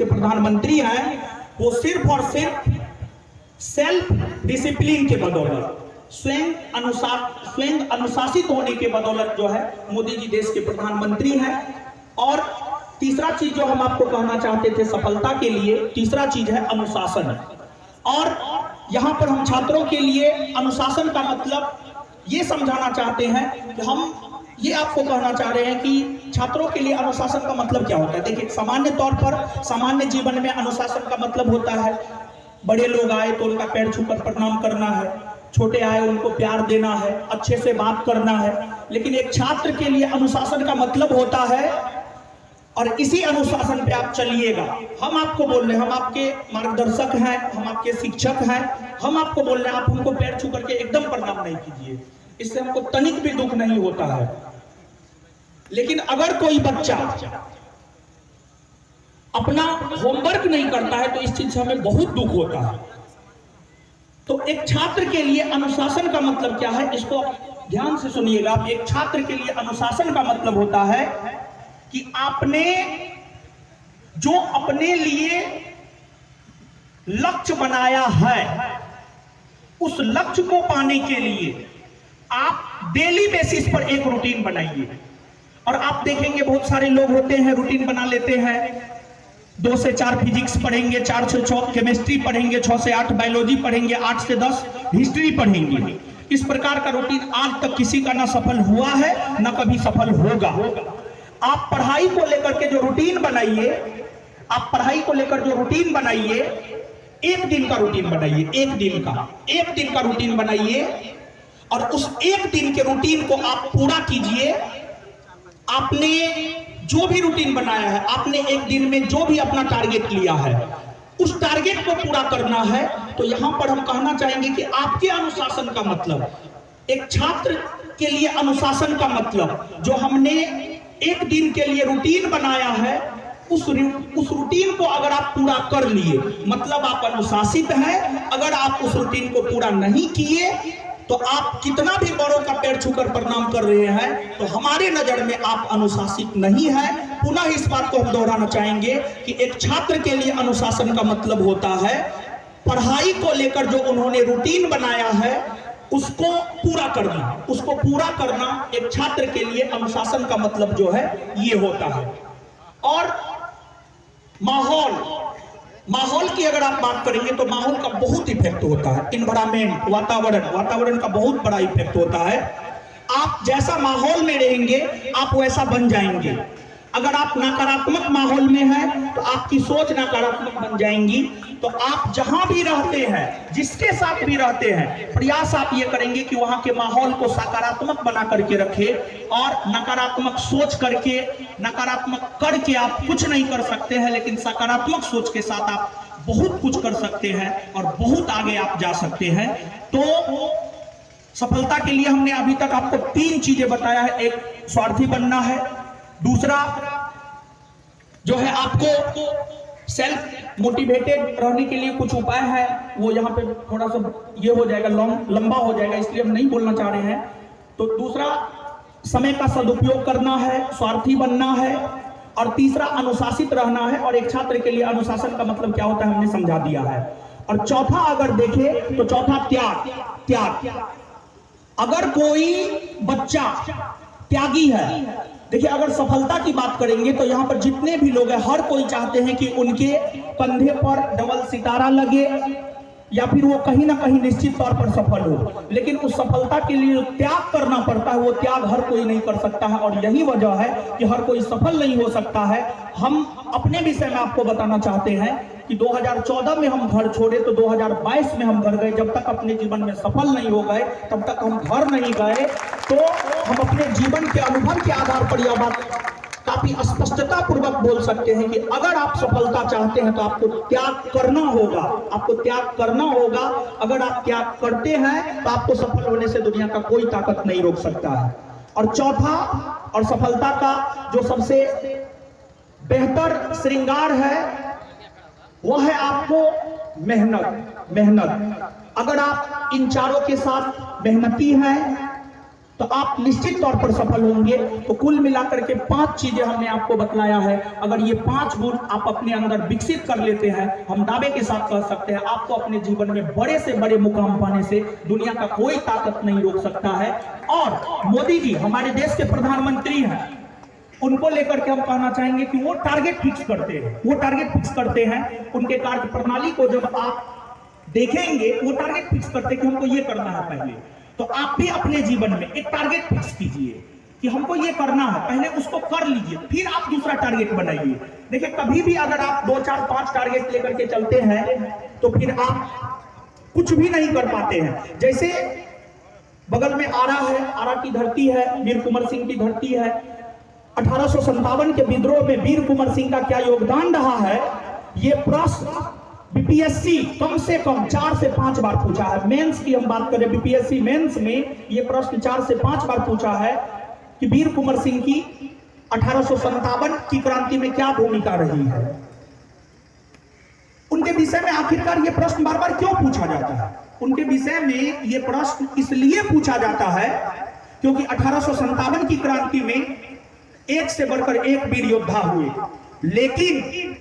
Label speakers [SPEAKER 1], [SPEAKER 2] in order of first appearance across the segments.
[SPEAKER 1] प्रधानमंत्री हैं, वो सिर्फ और सिर्फ सेल्फ डिसिप्लिन के बदौलत, स्वयं अनुशासित होने के बदौलत जो है मोदी जी देश के प्रधानमंत्री हैं। और तीसरा चीज जो हम आपको कहना चाहते थे सफलता के लिए, तीसरा चीज है अनुशासन। और यहां पर हम छात्रों के लिए अनुशासन का मतलब ये समझाना चाहते हैं कि हम ये आपको कहना चाह रहे हैं कि छात्रों के लिए अनुशासन का मतलब क्या होता है। देखिए, सामान्य तौर पर सामान्य जीवन में अनुशासन का मतलब होता है बड़े लोग आए तो उनका पैर छूकर प्रणाम करना है, छोटे आए उनको प्यार देना है, अच्छे से बात करना है। लेकिन एक छात्र के लिए अनुशासन का मतलब होता है, और इसी अनुशासन पे आप चलिएगा। हम आपको बोल रहे हैं, हम आपके मार्गदर्शक हैं, हम आपके शिक्षक हैं, हम आपको बोल रहे हैं आप हमको पैर छू करके एकदम प्रणाम नहीं कीजिए, इससे हमको तनिक भी दुख नहीं होता है। लेकिन अगर कोई बच्चा अपना होमवर्क नहीं करता है तो इस चीज से हमें बहुत दुख होता है। तो एक छात्र के लिए अनुशासन का मतलब क्या है, इसको ध्यान से सुनिएगा। एक छात्र के लिए अनुशासन का मतलब होता है कि आपने जो अपने लिए लक्ष्य बनाया है, उस लक्ष्य को पाने के लिए आप डेली बेसिस पर एक रूटीन बनाइए। और आप देखेंगे बहुत सारे लोग होते हैं रूटीन बना लेते हैं, 2 से 4 फिजिक्स पढ़ेंगे, 4 से 6 केमिस्ट्री पढ़ेंगे, 6 से 8 बायोलॉजी पढ़ेंगे, 8 से 10 हिस्ट्री पढ़ेंगे। इस प्रकार का रूटीन आज तक किसी का ना सफल हुआ है ना कभी सफल होगा। आप पढ़ाई को लेकर के जो रूटीन बनाइए, आप पढ़ाई को लेकर जो रूटीन बनाइए, एक दिन का रूटीन बनाइए, एक दिन का रूटीन बनाइए, और उस एक दिन के रूटीन को आप पूरा कीजिए। आपने जो भी रूटीन बनाया है, आपने एक दिन में जो भी अपना टारगेट लिया है, उस टारगेट को पूरा करना है। तो यहां पर हम कहना चाहेंगे कि आपके अनुशासन का मतलब, एक छात्र के लिए अनुशासन का मतलब, जो हमने एक दिन के लिए रूटीन बनाया है, उस रूटीन को अगर आप पूरा कर लिए मतलब आप अनुशासित हैं। अगर आप उस रूटीन को पूरा नहीं किए तो आप कितना भी बड़ों का पैर छूकर प्रणाम कर रहे हैं, तो हमारे नजर में आप अनुशासित नहीं है। पुनः इस बात को हम दोहराना चाहेंगे कि एक छात्र के लिए अनुशासन का मतलब होता है पढ़ाई को लेकर जो उन्होंने रूटीन बनाया है उसको पूरा करना। उसको पूरा करना एक छात्र के लिए अनुशासन का मतलब जो है ये होता है। और माहौल की अगर आप बात करेंगे तो माहौल का बहुत इफेक्ट होता है। इन्वायरमेंट, वातावरण का बहुत बड़ा इफेक्ट होता है। आप जैसा माहौल में रहेंगे आप वैसा बन जाएंगे। अगर आप नकारात्मक माहौल में हैं तो आपकी सोच नकारात्मक बन जाएंगी। तो आप जहां भी रहते हैं, जिसके साथ भी रहते हैं, प्रयास आप ये करेंगे कि वहां के माहौल को सकारात्मक बना करके रखें। और नकारात्मक सोच करके, नकारात्मक करके आप कुछ नहीं कर सकते हैं, लेकिन सकारात्मक सोच के साथ आप बहुत कुछ कर सकते हैं और बहुत आगे आप जा सकते हैं। तो सफलता के लिए हमने अभी तक आपको 3 चीजें बताया है। एक, स्वार्थी बनना है। दूसरा जो है आपको सेल्फ मोटिवेटेड रहने के लिए कुछ उपाय है, वो यहाँ पे थोड़ा सा ये हो जाएगा, लंबा हो जाएगा, इसलिए हम नहीं बोलना चाह रहे हैं। तो दूसरा समय का सदुपयोग करना है, स्वार्थी बनना है, और तीसरा अनुशासित रहना है। और एक छात्र के लिए अनुशासन का मतलब क्या होता है हमने समझा दिया है। और चौथा अगर देखें तो चौथा त्याग। अगर कोई बच्चा त्यागी है, देखिए अगर सफलता की बात करेंगे तो यहाँ पर जितने भी लोग हैं हर कोई चाहते हैं कि उनके कंधे पर डबल सितारा लगे या फिर वो कहीं ना कहीं निश्चित तौर पर सफल हो। लेकिन उस सफलता के लिए त्याग करना पड़ता है, वो त्याग हर कोई नहीं कर सकता है। और यही वजह है कि हर कोई सफल नहीं हो सकता है। हम अपने विषय में आपको बताना चाहते हैं कि 2014 में हम घर छोड़े तो 2022 में हम घर गए। जब तक अपने जीवन में सफल नहीं हो गए तब तक हम घर नहीं गए। तो हम अपने जीवन के अनुभव के आधार पर यह बात काफी स्पष्टता पूर्वक बोल सकते हैं कि अगर आप सफलता चाहते हैं तो आपको त्याग करना होगा, आपको त्याग करना होगा। अगर आप त्याग करते हैं तो आपको सफल होने से दुनिया का कोई ताकत नहीं रोक सकता है। और चौथा, और सफलता का जो सबसे बेहतर श्रृंगार है वो है आपको मेहनत। अगर आप इन चारों के साथ मेहनती हैं तो आप निश्चित तौर पर सफल होंगे। तो कुल मिलाकर के 5 चीजें हमने आपको बतलाया है। अगर ये 5 गुण आप अपने अंदर विकसित कर लेते हैं, हम दावे के साथ कह सकते हैं आपको अपने जीवन में बड़े से बड़े मुकाम पाने से दुनिया का कोई ताकत नहीं रोक सकता है। और मोदी जी हमारे देश के प्रधानमंत्री हैं, उनको लेकर के हम कहना चाहेंगे कि वो टारगेट फिक्स करते हैं। उनके कार्य प्रणाली को जब आप देखेंगे, वो टारगेट फिक्स करते हैं कि हमको ये करना है पहले। तो आप भी अपने जीवन में एक टारगेट फिक्स कीजिए कि हमको ये करना है, पहले उसको कर लीजिए, फिर आप दूसरा टारगेट बनाइए। देखिए, कभी भी अगर आप 2, 4, 5 टारगेट लेकर के चलते हैं तो फिर आप कुछ भी नहीं कर पाते हैं। जैसे बगल में आरा की धरती है, वीर कुंवर सिंह की धरती है। 1857 के विद्रोह में वीर कुंवर सिंह का क्या योगदान रहा है, ये प्रश्न बीपीएससी कम से कम 4 से 5 बार पूछा है। मेंस की हम बात करें, बीपीएससी मेंस में ये प्रश्न 4 से 5 बार पूछा है कि वीर कुंवर सिंह की 1857 की क्रांति में क्या भूमिका रही है। उनके विषय में आखिरकार ये प्रश्न बार बार क्यों पूछा जाता है? उनके विषय में ये प्रश्न इसलिए पूछा जाता है क्योंकि 1857 की क्रांति में एक से बढ़कर एक वीर योद्धा हुए, लेकिन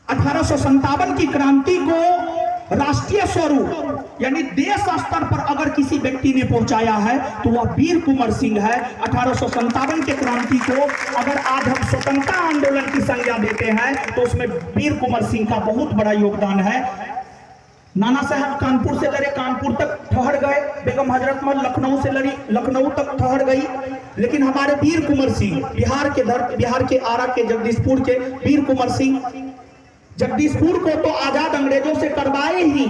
[SPEAKER 1] 1857 की क्रांति को राष्ट्रीय स्वरूप यानी देश स्तर पर अगर किसी व्यक्ति ने पहुंचाया है तो वह वीर कुंवर सिंह है। 1857 के क्रांति को अगर आज हम स्वतंत्रता आंदोलन की संज्ञा देते हैं तो उसमें वीर कुंवर सिंह का बहुत बड़ा योगदान है। नाना साहब कानपुर से लड़े, कानपुर तक ठहर गए, बेगम हजरत महल लखनऊ से लड़ी, लखनऊ तक ठहर गई, लेकिन हमारे वीर कुंवर सिंह बिहार के आरा के जगदीशपुर के वीर कुंवर सिंह जगदीशपुर को तो आजाद अंग्रेजों से करवाए ही,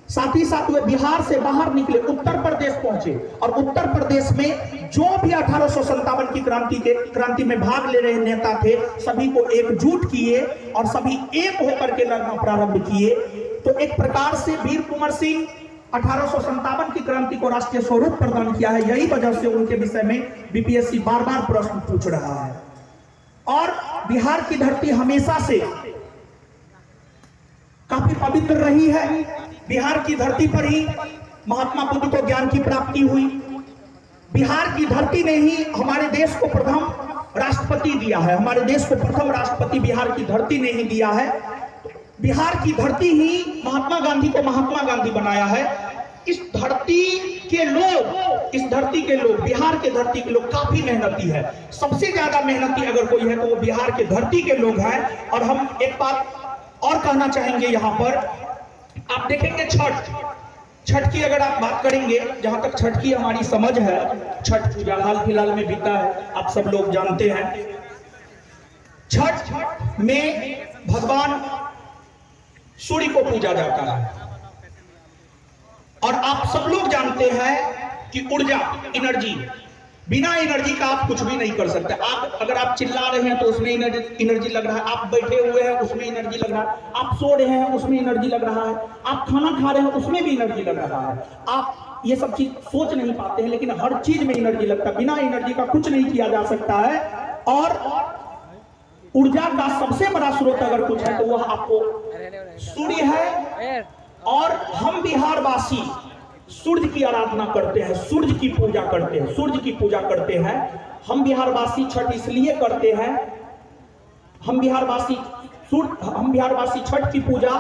[SPEAKER 1] साथ ही साथ वे बिहार से बाहर निकले, उत्तर प्रदेश पहुंचे और उत्तर प्रदेश में जो भी 1857 की क्रांति में भाग ले रहे नेता थे सभी को एकजुट किए और सभी एक होकर के लड़ना प्रारंभ किए। तो एक प्रकार से वीर कुंवर सिंह 1857 की क्रांति को राष्ट्रीय स्वरूप प्रदान किया है। यही वजह से उनके विषय में बीपीएससी बार बार प्रश्न पूछ रहा है। और बिहार की धरती हमेशा से काफी पवित्र रही है। बिहार की धरती पर ही महात्मा बुद्ध को ज्ञान की प्राप्ति हुई। बिहार की धरती ने ही हमारे देश को प्रथम राष्ट्रपति दिया है। हमारे देश को प्रथम राष्ट्रपति बिहार की धरती ने ही दिया है। बिहार की धरती ही महात्मा गांधी को महात्मा गांधी बनाया है। इस धरती के लोग बिहार के धरती के लोग काफी मेहनती है। सबसे ज्यादा मेहनती अगर कोई है तो वो बिहार के धरती के लोग हैं। और हम एक बात और कहना चाहेंगे, यहाँ पर आप देखेंगे छठ की अगर आप बात करेंगे, जहां तक छठ की हमारी समझ है, छठ पूजा हाल फिलहाल में बीता है, आप सब लोग जानते हैं। छठ में भगवान सूर्य को पूजा जाता है और आप सब लोग जानते हैं कि ऊर्जा, एनर्जी, बिना एनर्जी का आप कुछ भी नहीं कर सकते। अगर आप चिल्ला रहे हैं तो उसमें एनर्जी लग रहा है, आप बैठे हुए हैं उसमें एनर्जी लग रहा है, आप सो रहे हैं उसमें एनर्जी लग रहा है, आप खाना खा रहे हैं उसमें भी एनर्जी लग रहा है। आप ये सब चीज सोच नहीं पाते हैं, लेकिन हर चीज में एनर्जी लगता है। बिना एनर्जी का कुछ नहीं किया जा सकता है। और ऊर्जा का सबसे बड़ा स्रोत अगर कुछ है तो वह आपको सूर्य है। और हम बिहारवासी सूर्य की आराधना करते हैं, सूर्य की पूजा करते हैं। हम बिहारवासी छठ इसलिए करते हैं, हम बिहारवासी छठ की पूजा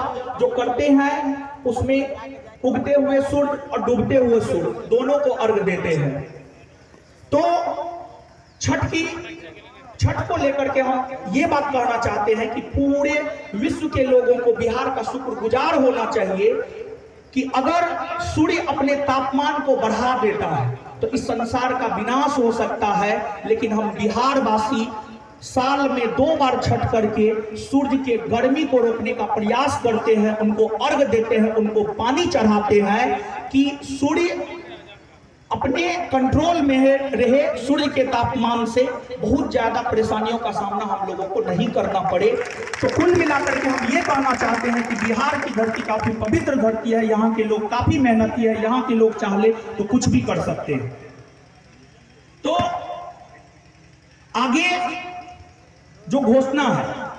[SPEAKER 1] जो करते हैं उसमें उगते हुए सूर्य और डूबते हुए सूर्य दोनों को अर्घ देते हैं। तो छठ को लेकर के हम ये बात कहना चाहते हैं कि पूरे विश्व के लोगों को बिहार का शुक्रगुजार होना चाहिए कि अगर सूर्य अपने तापमान को बढ़ा देता है तो इस संसार का विनाश हो सकता है, लेकिन हम बिहारवासी साल में 2 बार छठ करके सूर्य के गर्मी को रोकने का प्रयास करते हैं, उनको अर्घ देते हैं, उनको पानी चढ़ाते हैं कि सूर्य अपने कंट्रोल में रहे, सूर्य के तापमान से बहुत ज्यादा परेशानियों का सामना हम लोगों को नहीं करना पड़े। तो कुल मिलाकर के हम ये कहना चाहते हैं कि बिहार की धरती काफी पवित्र धरती है, यहाँ के लोग काफी मेहनती है, यहाँ के लोग चाहे तो कुछ भी कर सकते हैं। तो आगे जो घोषणा है,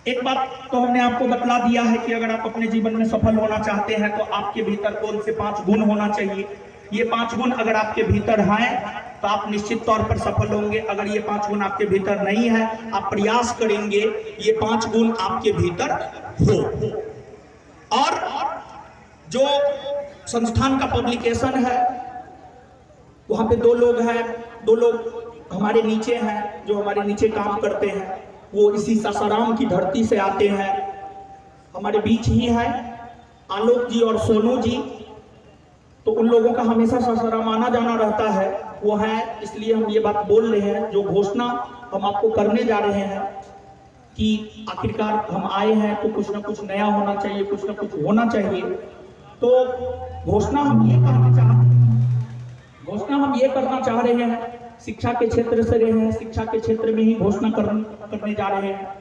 [SPEAKER 1] एक बात तो हमने आपको बतला दिया है कि अगर आप अपने जीवन में सफल होना चाहते हैं तो आपके भीतर कौन से 5 गुण होना चाहिए। ये 5 गुण अगर आपके भीतर हैं तो आप निश्चित तौर पर सफल होंगे। अगर ये 5 गुण आपके भीतर नहीं है, आप प्रयास करेंगे ये 5 गुण आपके भीतर हो। और जो संस्थान का पब्लिकेशन है वहां पे 2 लोग हैं, 2 लोग हमारे नीचे हैं, जो हमारे नीचे काम करते हैं, वो इसी सासाराम की धरती से आते हैं, हमारे बीच ही है आलोक जी और सोनू जी। तो उन लोगों का हमेशा सासाराम आना जाना रहता है, वो है, इसलिए हम ये बात बोल रहे हैं। जो घोषणा हम आपको करने जा रहे हैं कि आखिरकार हम आए हैं तो कुछ ना कुछ नया होना चाहिए, कुछ ना कुछ होना चाहिए। तो घोषणा हम ये करना चाह रहे हैं, शिक्षा के क्षेत्र से रहे हैं, शिक्षा के क्षेत्र में ही घोषणा करने जा रहे हैं।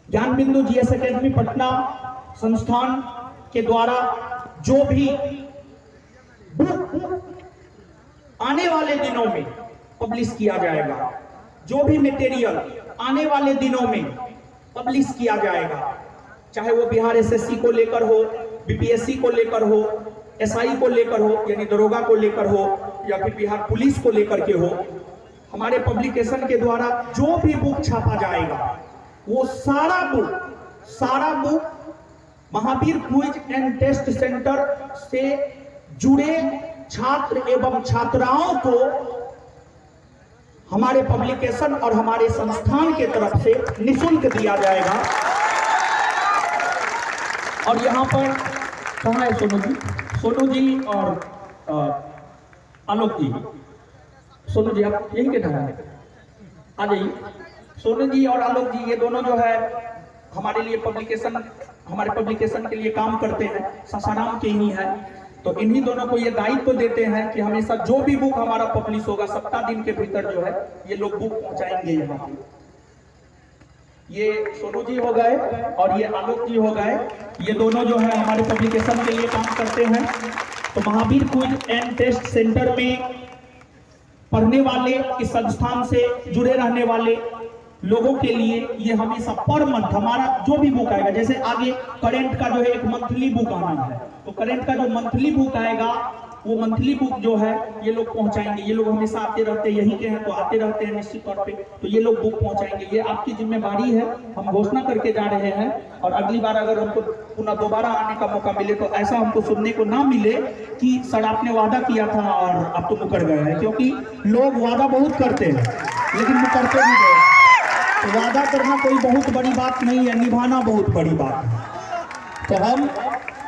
[SPEAKER 1] ज्ञान बिंदु जीएस एकेडमी पटना संस्थान के द्वारा जो भी बुक आने वाले दिनों में पब्लिश किया जाएगा, जो भी मटेरियल आने वाले दिनों में पब्लिश किया जाएगा, चाहे वो बिहार एसएससी को लेकर हो, बीपीएससी को लेकर हो, एसआई को लेकर हो यानी दरोगा को लेकर हो, या फिर बिहार पुलिस को लेकर के हो, हमारे पब्लिकेशन के द्वारा जो भी बुक छापा जाएगा वो सारा book Mahavir quiz and test centre से जुड़े छात्र एवं छात्राओं को हमारे पब्लिकेशन और हमारे संस्थान के तरफ से निःशुल्क दिया जाएगा। और यहाँ पर कहाँ है सोनू जी और आलोक जी? सोनू जी आप यही के नाम है, आ जाइए। सोनू जी और आलोक जी ये दोनों जो है हमारे लिए हमारे पब्लिकेशन के लिए काम करते हैं, सासाराम के ही हैं। तो इन्हीं दोनों को ये दायित्व देते हैं कि हमेशा जो भी बुक हमारा पब्लिश होगा 7 दिन के भीतर जो है ये लोग बुक पहुंचाएंगे यहाँ पे। ये सोनू जी हो गए और ये आलोक जी हो गए, ये दोनों जो है हमारे पब्लिकेशन के लिए काम करते हैं। तो Mahavir quiz and test centre में पढ़ने वाले, इस संस्थान से जुड़े रहने वाले लोगों के लिए ये हमेशा पर मंथ हमारा जो भी बुक आएगा, जैसे आगे करेंट का जो है एक मंथली बुक आना है, तो करेंट का जो मंथली बुक आएगा वो मंथली बुक जो है ये लोग पहुंचाएंगे। ये लोग हमेशा आते रहते हैं, यहीं के हैं तो आते रहते हैं निश्चित तौर पे, तो ये लोग बुक पहुंचाएंगे। ये आपकी जिम्मेदारी है, हम घोषणा करके जा रहे हैं। और अगली बार अगर हमको पुनः दोबारा आने का मौका मिले तो ऐसा हमको सुनने को ना मिले कि सर आपने वादा किया था और अब तो मुकर गए हैं, क्योंकि लोग वादा बहुत करते हैं लेकिन मुकरते भी गए। तो वादा करना कोई बहुत बड़ी बात नहीं है, निभाना बहुत बड़ी बात है। तो हम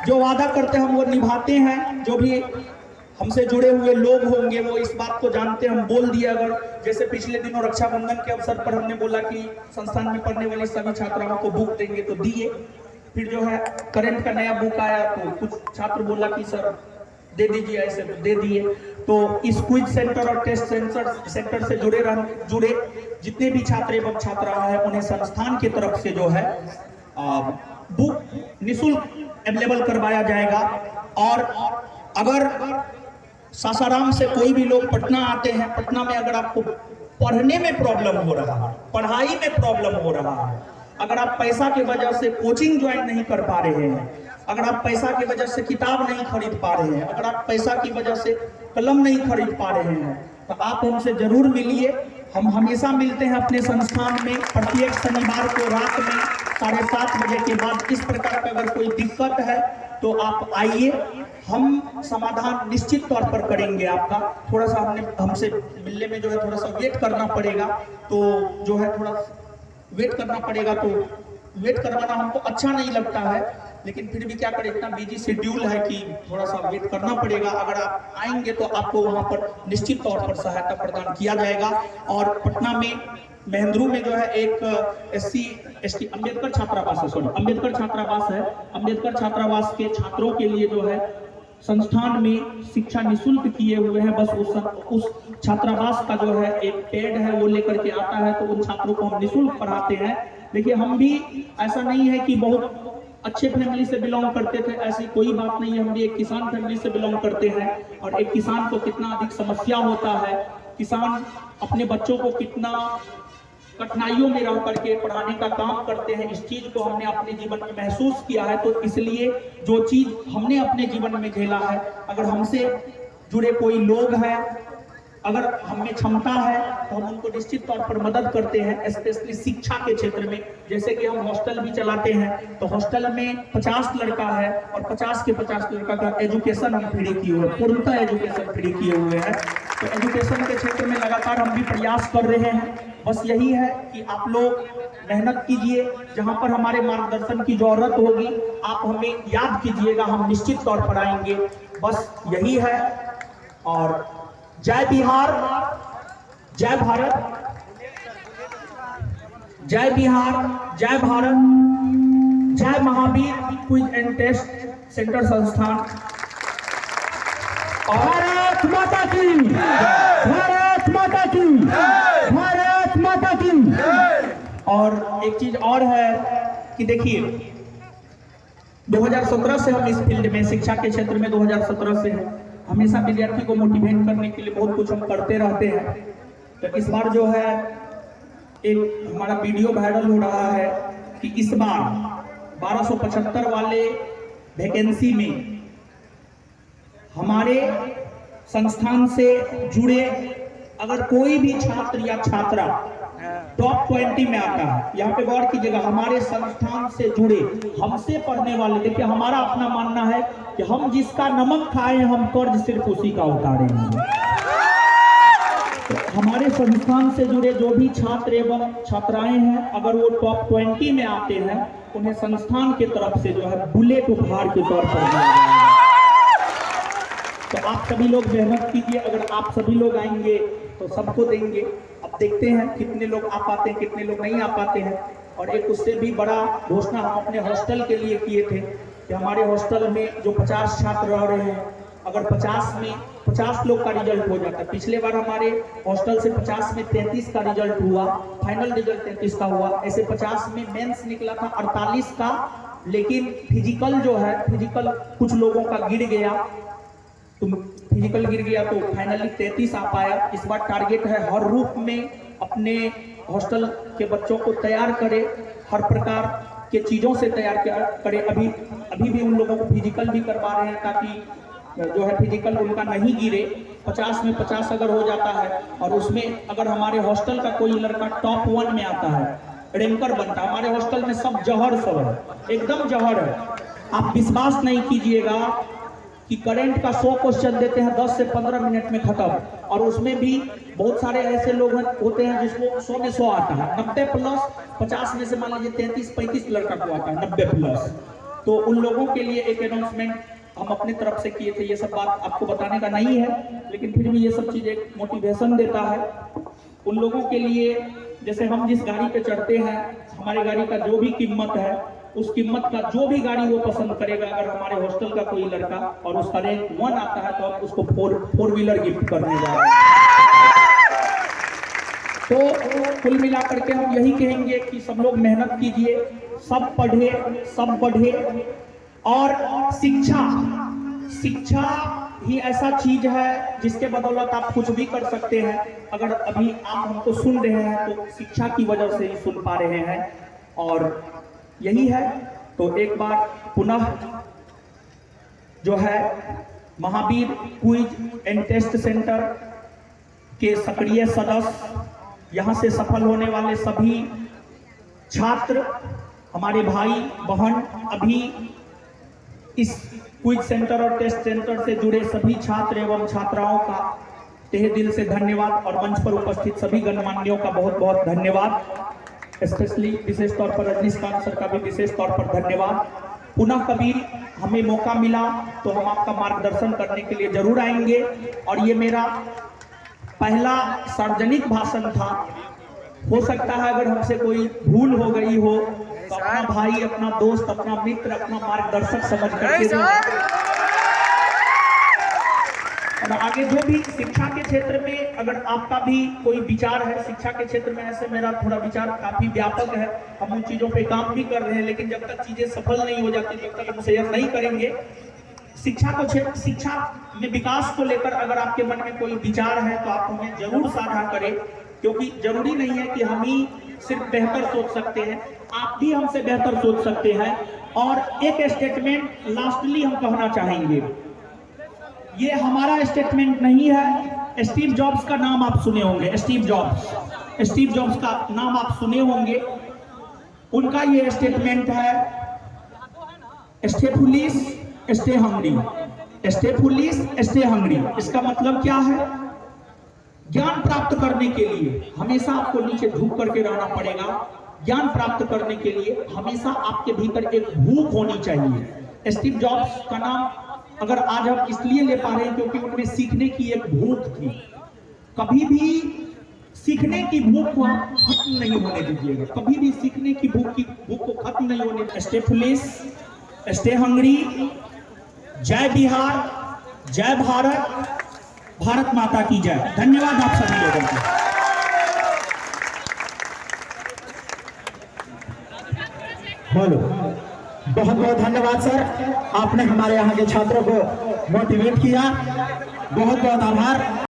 [SPEAKER 1] जो वादा करते हैं हम वो निभाते हैं। जो भी हमसे जुड़े हुए लोग होंगे वो इस बात को जानते हैं। हम बोल दिए, अगर जैसे पिछले दिनों रक्षाबंधन के अवसर पर हमने बोला कि संस्थान में पढ़ने वाली सभी छात्राओं को बुक देंगे तो दिए। फिर जो है करंट का नया बुक आया तो कुछ छात्र बोला कि सर दे दीजिए, ऐसे तो दे दिए। तो इस क्विज सेंटर और टेस्ट सेंटर से जुड़े जितने भी छात्र एवं छात्राएं हैं उन्हें संस्थान की तरफ से जो है बुक निःशुल्क अवेलेबल करवाया जाएगा। और अगर सासाराम से कोई भी लोग पटना आते हैं, पटना में अगर आपको पढ़ने में प्रॉब्लम हो रहा है, पढ़ाई में प्रॉब्लम हो रहा है, अगर आप पैसा की वजह से कोचिंग ज्वाइन नहीं कर पा रहे हैं, अगर आप पैसा की वजह से किताब नहीं खरीद पा रहे हैं, अगर आप पैसा की वजह से कलम नहीं खरीद पा रहे हैं, तो आप हमसे जरूर मिलिए। हम हमेशा मिलते हैं अपने संस्थान में प्रत्येक शनिवार को रात में 7:30 बजे के बाद। इस प्रकार का अगर कोई दिक्कत है तो आप आइए, हम समाधान निश्चित तौर पर करेंगे आपका। थोड़ा सा हमसे मिलने में जो है थोड़ा सा वेट करना पड़ेगा, तो जो है थोड़ा वेट करना पड़ेगा, तो वेट करवाना हमको अच्छा नहीं लगता है, लेकिन फिर भी क्या करें, इतना बिजी शेड्यूल है कि थोड़ा सा वेट करना पड़ेगा। अगर आप आएंगे तो आपको वहां पर निश्चित तौर पर सहायता प्रदान किया जाएगा। और पटना में महेंद्रू में जो है एक SC/ST अम्बेडकर छात्रावास है, अम्बेडकर छात्रावास है। अम्बेडकर छात्रावास के छात्रों के लिए जो है संस्थान में शिक्षा निःशुल्क किए हुए हैं। बस उस छात्रावास का जो है एक पेड है वो लेकर के आता है, तो उन छात्रों को हम निःशुल्क पढ़ाते हैं। देखिए हम भी ऐसा नहीं है कि बहुत अच्छे फैमिली से बिलोंग करते थे, ऐसी कोई बात नहीं है। हम भी एक किसान फैमिली से बिलोंग करते हैं, और एक किसान को कितना अधिक समस्या होता है, किसान अपने बच्चों को कितना कठिनाइयों में रह करके पढ़ाने का काम करते हैं। इस चीज को हमने अपने जीवन में महसूस किया है, तो इसलिए जो चीज हमने अपने जीवन में झेला है, अगर हमसे जुड़े कोई लोग हैं, अगर हमें क्षमता है तो हम उनको निश्चित तौर पर मदद करते हैं, स्पेशली शिक्षा के क्षेत्र में। जैसे कि हम हॉस्टल भी चलाते हैं, तो हॉस्टल में 50 लड़का है और 50 के 50 लड़का का एजुकेशन हम फ्री किए हुए हैं, पूर्णतः एजुकेशन फ्री किए हुए हैं। तो एजुकेशन के क्षेत्र में लगातार हम भी प्रयास कर रहे हैं। बस यही है कि आप लोग मेहनत कीजिए, जहां पर हमारे मार्गदर्शन की जरूरत होगी आप हमें याद कीजिएगा, हम निश्चित तौर पर आएंगे। बस यही है। और जय बिहार, जय भारत, जय बिहार, जय भारत, जय Mahavir quiz and test centre संस्थान। भारत माता की, भारत माता की, भारत माता की। और एक चीज और है कि देखिए 2017 से हम इस फील्ड में, शिक्षा के क्षेत्र में 2017 से है। हमेशा विद्यार्थी को मोटिवेट करने के लिए बहुत कुछ हम करते रहते हैं। तो इस बार जो है एक हमारा वीडियो वायरल हो रहा है कि इस बार 1275 वाले वैकेंसी में हमारे संस्थान से जुड़े अगर कोई भी छात्र या छात्रा टॉप 20 में आता है, यहाँ पे गौर कीजिएगा, हमारे संस्थान से जुड़े हमसे पढ़ने वाले। देखिए हमारा अपना मानना है कि हम जिसका नमक खाए हम कर्ज सिर्फ उसी का उतारेंगे। तो हमारे संस्थान से जुड़े जो भी छात्र एवं छात्राएं हैं, अगर वो टॉप 20 में आते हैं, उन्हें संस्थान की तरफ से जो है बुलेट उपहार के तौर पर दिया जाएगा। तो आप सभी लोग मेहनत कीजिए, अगर आप सभी लोग आएंगे तो सबको देंगे। अब देखते हैं कितने लोग आ पाते हैं, कितने लोग नहीं आ पाते हैं। और एक उससे भी बड़ा घोषणा हम अपने हॉस्टल के लिए किए थे कि हमारे हॉस्टल में जो 50 छात्र रह रहे हैं, अगर 50 में 50 लोग का रिजल्ट हो जाता है। पिछले बार हमारे हॉस्टल से 50 में 33 का रिजल्ट हुआ, फाइनल रिजल्ट 33 का हुआ। ऐसे 50 में मेंस निकला था 48 का, लेकिन फिजिकल जो है, फिजिकल कुछ लोगों का गिर गया, तो फिजिकल गिर गया तो फाइनली 33 आ पाया। इस बार टारगेट है हर रूप में अपने हॉस्टल के बच्चों को तैयार करे, हर प्रकार के चीज़ों से तैयार करे। अभी भी उन लोगों को फिजिकल भी करवा रहे हैं ताकि जो है फिजिकल उनका नहीं गिरे। 50 में 50 अगर हो जाता है और उसमें अगर हमारे हॉस्टल का कोई लड़का टॉप 1 में आता है, रैंकर बनता है। हमारे हॉस्टल में सब जहर सब है, एकदम जहर है। आप विश्वास नहीं कीजिएगा कि करंट का 100 क्वेश्चन देते हैं 10 से 15 मिनट में खत्म, और उसमें भी बहुत सारे ऐसे लोग होते हैं जिसको 100 में 100 आता है, 90 प्लस। 50 में से मान लीजिए 33-35 लड़का को आता है 90 प्लस। तो उन लोगों के लिए एक अनाउंसमेंट हम अपनी तरफ से किए थे। ये सब बात आपको बताने का नहीं है, लेकिन फिर भी ये सब चीज़ एक मोटिवेशन देता है उन लोगों के लिए। जैसे हम जिस गाड़ी पे चढ़ते हैं, हमारी गाड़ी का जो भी कीमत है, उस कीमत का जो भी गाड़ी वो पसंद करेगा, अगर हमारे हॉस्टल का कोई लड़का और उसका रैंक 1 आता है तो हम उसको फोर व्हीलर गिफ्ट करने जा रहे हैं। तो कुल मिलाकर के हम यही कहेंगे कि सब लोग मेहनत कीजिए, सब पढ़े, सब बढ़े। और शिक्षा ही ऐसा चीज है जिसके बदौलत आप कुछ भी कर सकते हैं। अगर अभी आप हमको सुन रहे हैं तो शिक्षा की वजह से ही सुन पा रहे हैं, और यही है। तो एक बार पुनः जो है Mahavir quiz and test centre के सक्रिय सदस्य, यहाँ से सफल होने वाले सभी छात्र, हमारे भाई बहन, अभी इस क्विज सेंटर और टेस्ट सेंटर से जुड़े सभी छात्र एवं छात्राओं का तहे दिल से धन्यवाद, और मंच पर उपस्थित सभी गणमान्यों का बहुत बहुत धन्यवाद। स्पेशली विशेष तौर पर रजनीकांत सर का भी विशेष तौर पर धन्यवाद। पुनः कभी हमें मौका मिला तो हम आपका मार्गदर्शन करने के लिए जरूर आएंगे। और ये मेरा पहला सार्वजनिक भाषण था। हो सकता है अगर हमसे कोई भूल हो गई हो तो अपना भाई, अपना दोस्त, अपना मित्र, अपना मार्गदर्शक समझ करके और आगे जो भी शिक्षा के क्षेत्र में अगर आपका भी कोई विचार है, शिक्षा के क्षेत्र में ऐसे मेरा थोड़ा विचार काफी व्यापक है, हम उन चीजों पे काम भी कर रहे हैं, लेकिन जब तक चीजें सफल नहीं हो जाती तब तक हम शेयर नहीं करेंगे। शिक्षा में विकास को लेकर अगर आपके मन में कोई विचार है तो आप हमें जरूर साझा करें, क्योंकि जरूरी नहीं है कि हम ही सिर्फ बेहतर सोच सकते हैं, आप भी हमसे बेहतर सोच सकते हैं। और एक स्टेटमेंट लास्टली हम कहना चाहेंगे, ये हमारा स्टेटमेंट नहीं है, स्टीव जॉब्स का नाम आप सुने होंगे, स्टीव जॉब्स का नाम आप सुने होंगे। उनका ये स्टेटमेंट है, stay foolish stay hungry, stay foolish stay hungry. इसका मतलब क्या है? ज्ञान प्राप्त करने के लिए हमेशा आपको नीचे झुक करके रहना पड़ेगा। ज्ञान प्राप्त करने के लिए हमेशा आपके भीतर एक भूख होनी चाहिए। स्टीव जॉब्स का नाम अगर आज हम इसलिए ले पा रहे हैं क्योंकि उनमें सीखने की एक भूख थी। कभी भी सीखने की भूख को खत्म नहीं होने दीजिएगा, कभी भी सीखने की भूख को खत्म नहीं होने। Stay foolish stay hungry. जय बिहार, जय भारत, भारत माता की जय। धन्यवाद आप सभी लोगों को।
[SPEAKER 2] हेलो, बहुत बहुत धन्यवाद सर, आपने हमारे यहाँ के छात्रों को मोटिवेट किया, बहुत बहुत आभार।